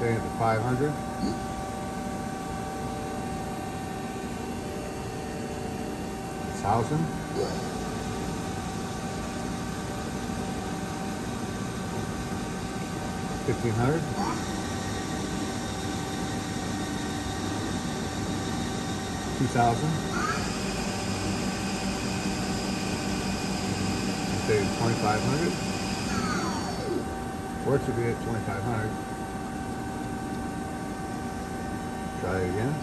Staying at 500. It's 1,000. $1,500. $2,000. Stay at 2,500. Works will be at 2,500. Try it again.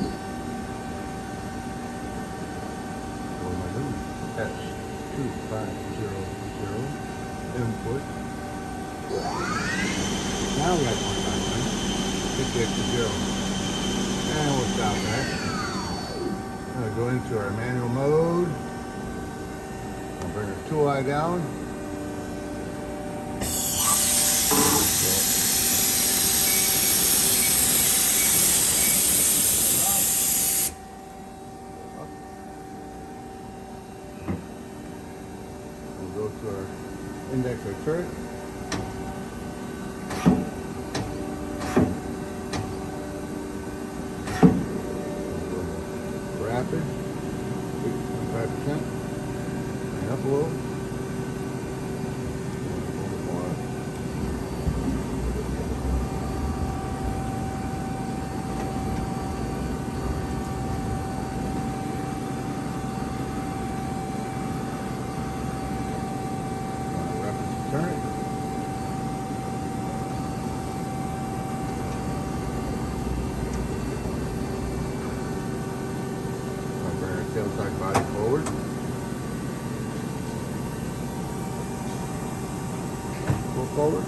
What am I doing? S2500. Input. Now we got 2,500. Hit the extra zero. And we'll stop that. Now go into our manual mode. I'll bring our tool eye down. We'll go to our index or turret. Rapid, 25%. And up a little. Turn it. I'll bring our tail side body forward. Pull forward.